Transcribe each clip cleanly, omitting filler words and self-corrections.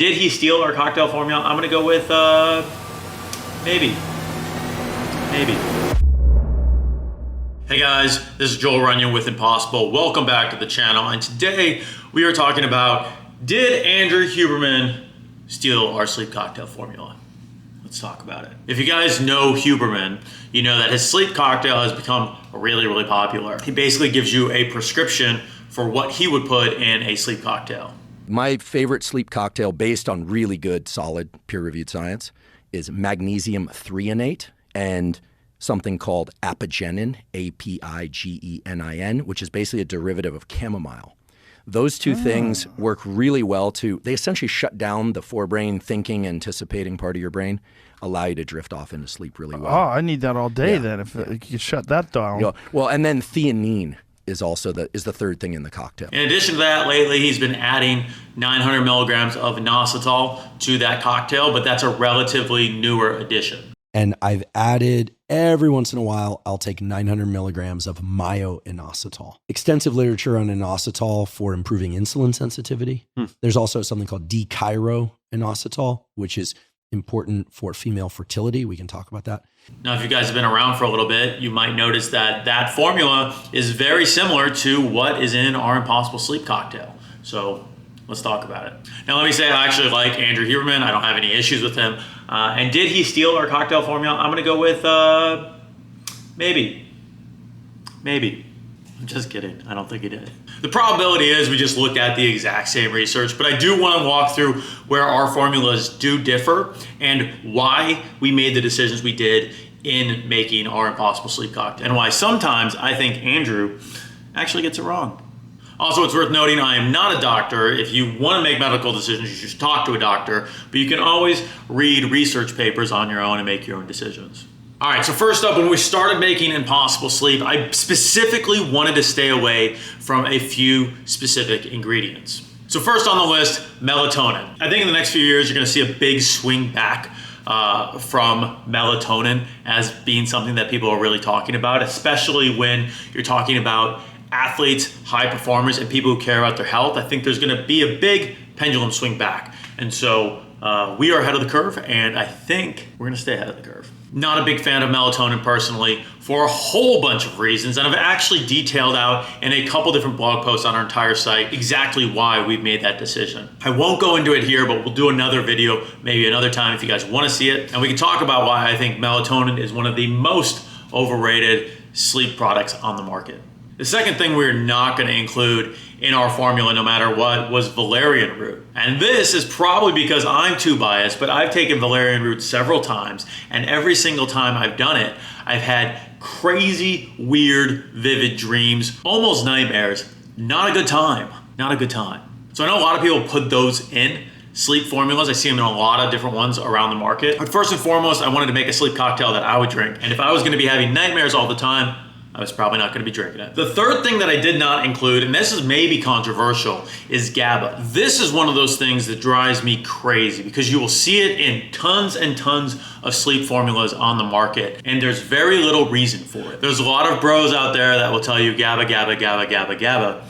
Did he steal our cocktail formula? I'm gonna go with maybe. Hey guys, this is Joel Runyon with Impossible. Welcome back to the channel, and today we are talking about, did Andrew Huberman steal our sleep cocktail formula? Let's talk about it. If you guys know Huberman, you know that his sleep cocktail has become really popular. He basically gives you a prescription for what he would put in a sleep cocktail. My favorite sleep cocktail, based on really good, solid, peer-reviewed science, is magnesium threonate and something called apigenin, A-P-I-G-E-N-I-N, which is basically a derivative of chamomile. Those two things work really well they essentially shut down the forebrain thinking, anticipating part of your brain, allow you to drift off into sleep really well. Oh, I need that all day then, if you could shut that down. Yeah. Well, and then theanine is also the third thing in the cocktail. In addition to that, lately he's been adding 900 milligrams of inositol to that cocktail, but that's a relatively newer addition. And I've added, every once in a while, I'll take 900 milligrams of myo-inositol. Extensive literature on inositol for improving insulin sensitivity. There's also something called D-chiro-inositol, which is important for female fertility. We can talk about that. Now, if you guys have been around for a little bit, you might notice that that formula is very similar to what is in our Impossible Sleep cocktail. So let's talk about it. Now, let me say I actually like Andrew Huberman. I don't have any issues with him. And did he steal our cocktail formula? I'm gonna go with maybe. I'm just kidding. I don't think he did. The probability is we just looked at the exact same research, but I do want to walk through where our formulas do differ and why we made the decisions we did in making our Impossible Sleep cocktail, and why sometimes I think Andrew actually gets it wrong. Also, it's worth noting I am not a doctor. If you want to make medical decisions, you should talk to a doctor, but you can always read research papers on your own and make your own decisions. All right, so first up, when we started making Impossible Sleep, I specifically wanted to stay away from a few specific ingredients. So first on the list, melatonin. I think in the next few years, you're gonna see a big swing back from melatonin as being something that people are really talking about, especially when you're talking about athletes, high performers, and people who care about their health. I think there's gonna be a big pendulum swing back. And so we are ahead of the curve, and I think we're gonna stay ahead of the curve. Not a big fan of melatonin personally for a whole bunch of reasons, and I've actually detailed out in a couple different blog posts on our entire site exactly why we've made that decision. I won't go into it here, but we'll do another video maybe another time if you guys want to see it, and we can talk about why I think melatonin is one of the most overrated sleep products on the market. The second thing we're not going to include in our formula, no matter what, was valerian root. And this is probably because I'm too biased, but I've taken valerian root several times, and every single time I've done it, I've had crazy, weird, vivid dreams, almost nightmares. Not a good time. Not a good time. So I know a lot of people put those in sleep formulas. I see them in a lot of different ones around the market. But first and foremost, I wanted to make a sleep cocktail that I would drink. And if I was going to be having nightmares all the time, I was probably not going to be drinking it. The third thing that I did not include, and this is maybe controversial, is GABA. This is one of those things that drives me crazy because you will see it in tons and tons of sleep formulas on the market, and there's very little reason for it. There's a lot of bros out there that will tell you GABA.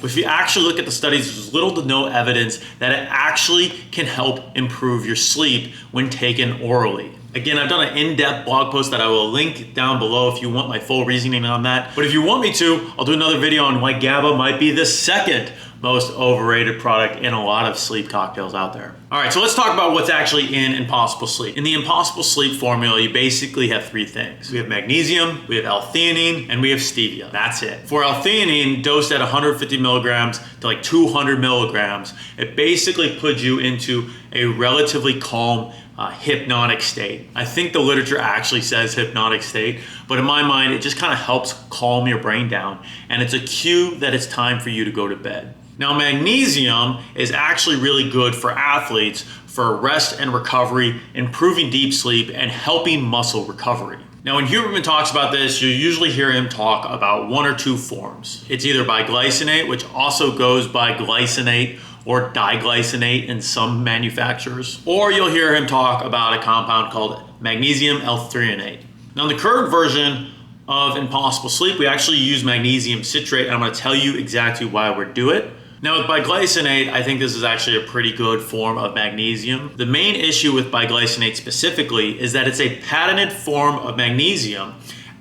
But if you actually look at the studies, there's little to no evidence that it actually can help improve your sleep when taken orally. Again, I've done an in-depth blog post that I will link down below if you want my full reasoning on that. But if you want me to, I'll do another video on why GABA might be the second most overrated product in a lot of sleep cocktails out there. All right, so let's talk about what's actually in Impossible Sleep. In the Impossible Sleep formula, you basically have three things. We have magnesium, we have L-theanine, and we have stevia. That's it. For L-theanine, dosed at 150 milligrams to like 200 milligrams, it basically puts you into a relatively calm, hypnotic state. I think the literature actually says hypnotic state, but in my mind, it just kind of helps calm your brain down, and it's a cue that it's time for you to go to bed. Now, magnesium is actually really good for athletes for rest and recovery, improving deep sleep, and helping muscle recovery. Now, when Huberman talks about this, you usually hear him talk about one or two forms. It's either biglycinate, which also goes by glycinate, or diglycinate in some manufacturers, or you'll hear him talk about a compound called magnesium L-Threonate. Now, in the current version of Impossible Sleep, we actually use magnesium citrate, and I'm going to tell you exactly why we do it. Now with biglycinate, I think this is actually a pretty good form of magnesium. The main issue with biglycinate specifically is that it's a patented form of magnesium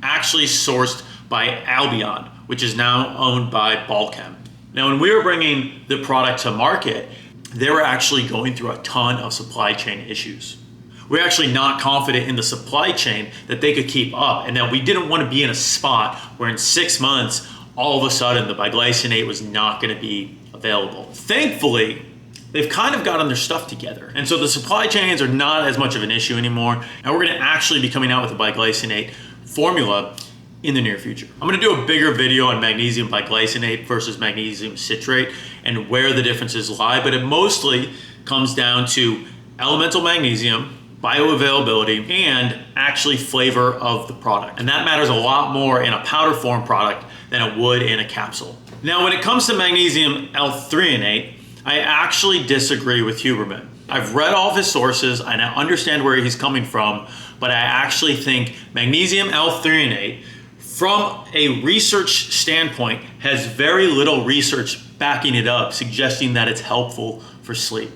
actually sourced by Albion, which is now owned by Balchem. Now when we were bringing the product to market, they were actually going through a ton of supply chain issues. We're actually not confident in the supply chain that they could keep up, and that we didn't want to be in a spot where in 6 months, all of a sudden the biglycinate was not going to be available. Thankfully, they've kind of gotten their stuff together. And so the supply chains are not as much of an issue anymore, and we're going to actually be coming out with a biglycinate formula in the near future. I'm going to do a bigger video on magnesium biglycinate versus magnesium citrate and where the differences lie, but it mostly comes down to elemental magnesium, bioavailability, and actually flavor of the product. And that matters a lot more in a powder form product than it would in a capsule. Now, when it comes to magnesium L-Threonate, I actually disagree with Huberman. I've read all of his sources and I understand where he's coming from, but I actually think magnesium L-Threonate, from a research standpoint, has very little research backing it up, suggesting that it's helpful for sleep.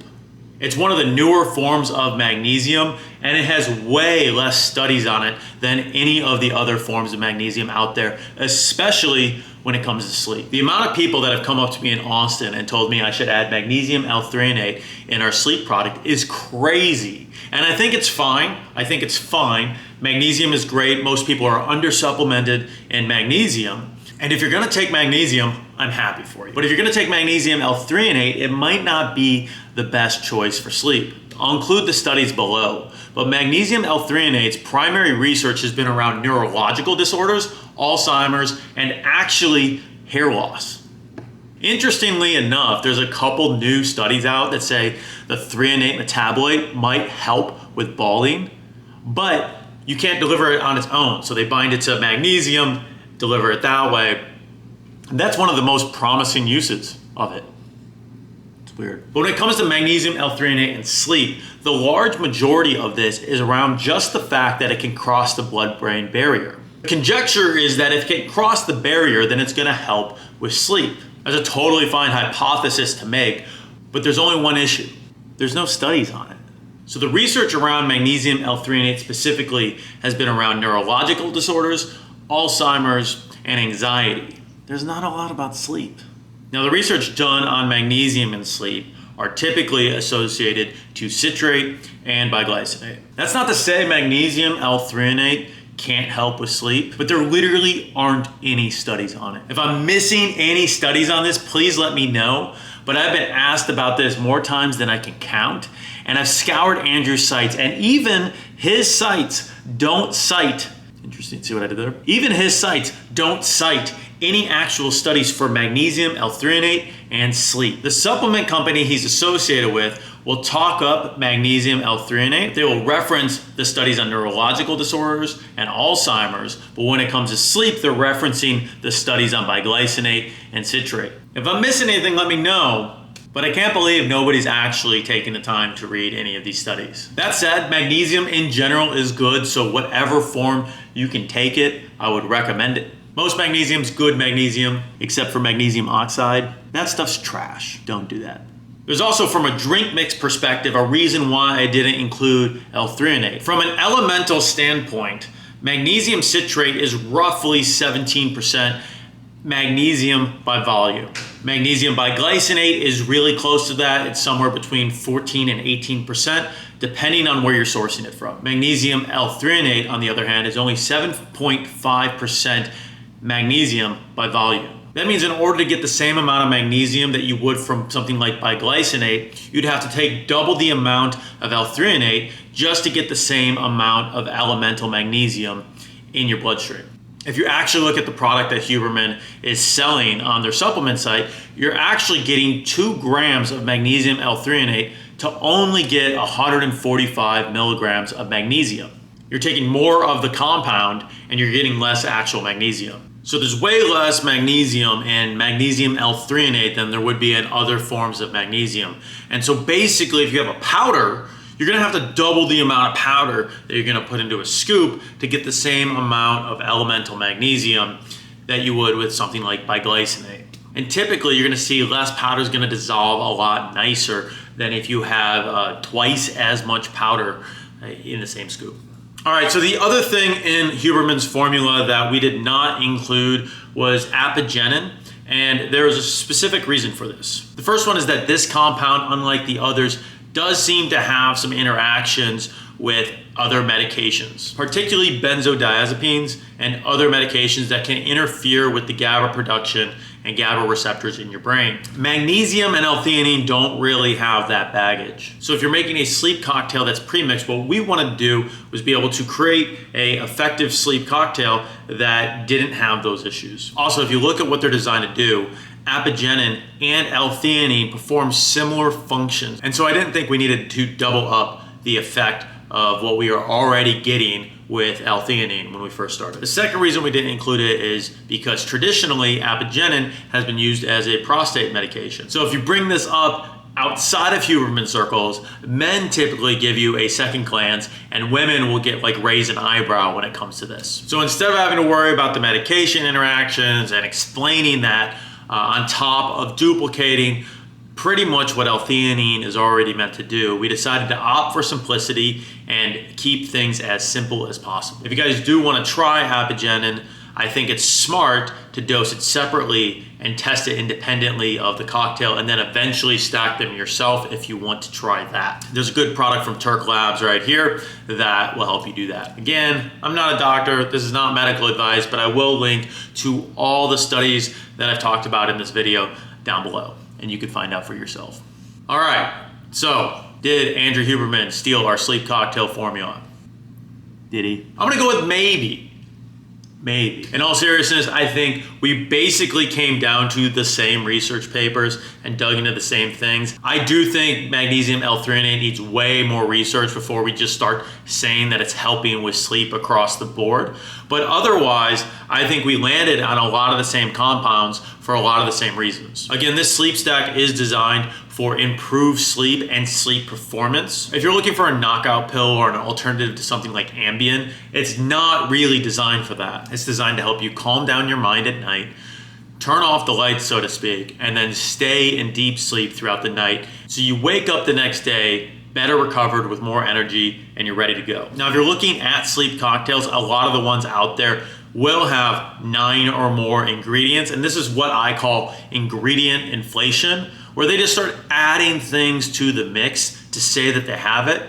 It's one of the newer forms of magnesium, and it has way less studies on it than any of the other forms of magnesium out there, especially when it comes to sleep. The amount of people that have come up to me in Austin and told me I should add magnesium L-Threonate in our sleep product is crazy. And I think it's fine. Magnesium is great. Most people are undersupplemented in magnesium. And if you're gonna take magnesium, I'm happy for you. But if you're gonna take magnesium L-Threonate, it might not be the best choice for sleep. I'll include the studies below, but magnesium L-Threonate's primary research has been around neurological disorders, Alzheimer's, and actually hair loss. Interestingly enough, there's a couple new studies out that say the threonate metabolite might help with balding, but you can't deliver it on its own. So they bind it to magnesium, deliver it that way. And that's one of the most promising uses of it. It's weird. But when it comes to magnesium L-Threonate and sleep, the large majority of this is around just the fact that it can cross the blood-brain barrier. The conjecture is that if it can cross the barrier, then it's gonna help with sleep. That's a totally fine hypothesis to make, but there's only one issue. There's no studies on it. So the research around magnesium L-Threonate specifically has been around neurological disorders, Alzheimer's, and anxiety. There's not a lot about sleep. Now, the research done on magnesium and sleep are typically associated to citrate and biglycinate. That's not to say magnesium L-Threonate can't help with sleep, but there literally aren't any studies on it. If I'm missing any studies on this, please let me know. But I've been asked about this more times than I can count, and I've scoured Andrew's sites, and even his sites don't cite, interesting, see what I did there? Even his sites don't cite any actual studies for magnesium L-Threonate and sleep. The supplement company he's associated with will talk up magnesium L-Threonate. They will reference the studies on neurological disorders and Alzheimer's, but when it comes to sleep, they're referencing the studies on biglycinate and citrate. If I'm missing anything, let me know, but I can't believe nobody's actually taking the time to read any of these studies. That said, magnesium in general is good, so whatever form you can take it, I would recommend it. Most magnesium's good magnesium, except for magnesium oxide. That stuff's trash. Don't do that. There's also, from a drink mix perspective, a reason why I didn't include L-Threonate. From an elemental standpoint, magnesium citrate is roughly 17% magnesium by volume. Magnesium biglycinate is really close to that. It's somewhere between 14 and 18%, depending on where you're sourcing it from. Magnesium L-Threonate, on the other hand, is only 7.5% magnesium by volume. That means in order to get the same amount of magnesium that you would from something like biglycinate, you'd have to take double the amount of L-Threonate just to get the same amount of elemental magnesium in your bloodstream. If you actually look at the product that Huberman is selling on their supplement site, you're actually getting 2 grams of magnesium L-Threonate to only get 145 milligrams of magnesium. You're taking more of the compound and you're getting less actual magnesium. So there's way less magnesium in magnesium L-Threonate than there would be in other forms of magnesium. And so basically, if you have a powder, you're gonna have to double the amount of powder that you're gonna put into a scoop to get the same amount of elemental magnesium that you would with something like biglycinate. And typically you're gonna see less powder is gonna dissolve a lot nicer than if you have twice as much powder in the same scoop. All right, so the other thing in Huberman's formula that we did not include was apigenin, and there is a specific reason for this. The first one is that this compound, unlike the others, does seem to have some interactions with other medications, particularly benzodiazepines and other medications that can interfere with the GABA production and GABA receptors in your brain. Magnesium and L-theanine don't really have that baggage. So if you're making a sleep cocktail that's pre-mixed, what we wanted to do was be able to create an effective sleep cocktail that didn't have those issues. Also, if you look at what they're designed to do, apigenin and L-theanine perform similar functions. And so I didn't think we needed to double up the effect of what we are already getting with L-theanine when we first started. The second reason we didn't include it is because traditionally apigenin has been used as a prostate medication. So if you bring this up outside of Huberman circles, men typically give you a second glance and women will get like raise an eyebrow when it comes to this. So instead of having to worry about the medication interactions and explaining that on top of duplicating pretty much what L-theanine is already meant to do, we decided to opt for simplicity and keep things as simple as possible. If you guys do want to try apigenin, I think it's smart to dose it separately and test it independently of the cocktail and then eventually stack them yourself if you want to try that. There's a good product from Turk Labs right here that will help you do that. Again, I'm not a doctor, this is not medical advice, but I will link to all the studies that I've talked about in this video down below, and you can find out for yourself. All right, so did Andrew Huberman steal our sleep cocktail formula? Did he? I'm gonna go with maybe. Maybe. In all seriousness, I think we basically came down to the same research papers and dug into the same things. I do think magnesium L-threonate needs way more research before we just start saying that it's helping with sleep across the board. But otherwise, I think we landed on a lot of the same compounds for a lot of the same reasons. Again, this sleep stack is designed for improved sleep and sleep performance. If you're looking for a knockout pill or an alternative to something like Ambien, it's not really designed for that. It's designed to help you calm down your mind at night, turn off the lights, so to speak, and then stay in deep sleep throughout the night. So you wake up the next day better recovered with more energy and you're ready to go. Now, if you're looking at sleep cocktails, a lot of the ones out there will have 9 or more ingredients. And this is what I call ingredient inflation, where they just start adding things to the mix to say that they have it,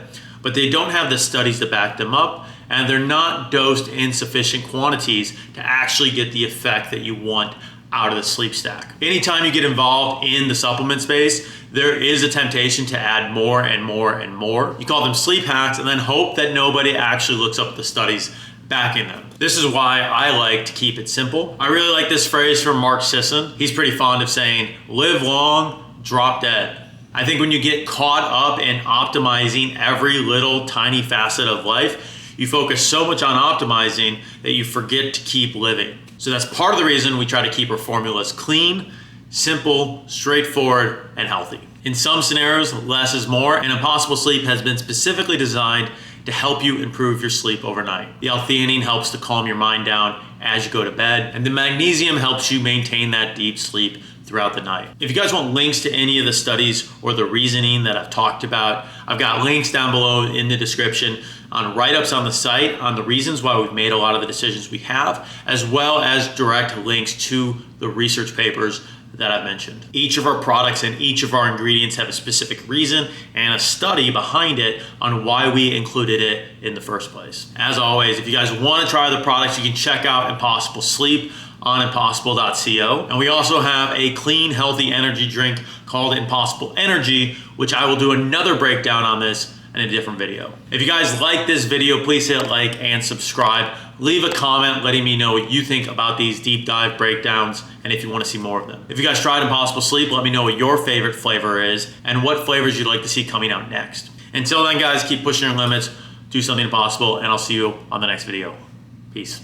but they don't have the studies to back them up, and they're not dosed in sufficient quantities to actually get the effect that you want out of the sleep stack. Anytime you get involved in the supplement space, there is a temptation to add more and more and more. You call them sleep hacks and then hope that nobody actually looks up the studies backing them. This is why I like to keep it simple. I really like this phrase from Mark Sisson. He's pretty fond of saying, live long, drop dead. I think when you get caught up in optimizing every little tiny facet of life, you focus so much on optimizing that you forget to keep living. So that's part of the reason we try to keep our formulas clean, simple, straightforward, and healthy. In some scenarios, less is more, and Impossible Sleep has been specifically designed to help you improve your sleep overnight. The L-theanine helps to calm your mind down as you go to bed, and the magnesium helps you maintain that deep sleep throughout the night. If you guys want links to any of the studies or the reasoning that I've talked about, I've got links down below in the description on write-ups on the site on the reasons why we've made a lot of the decisions we have, as well as direct links to the research papers that I've mentioned. Each of our products and each of our ingredients have a specific reason and a study behind it on why we included it in the first place. As always, if you guys want to try the products, you can check out Impossible Sleep on impossible.co. And we also have a clean, healthy energy drink called Impossible Energy, which I will do another breakdown on this in a different video. If you guys like this video, please hit like and subscribe. Leave a comment letting me know what you think about these deep dive breakdowns and if you want to see more of them. If you guys tried Impossible Sleep, let me know what your favorite flavor is and what flavors you'd like to see coming out next. Until then, guys, keep pushing your limits, do something impossible, and I'll see you on the next video. Peace.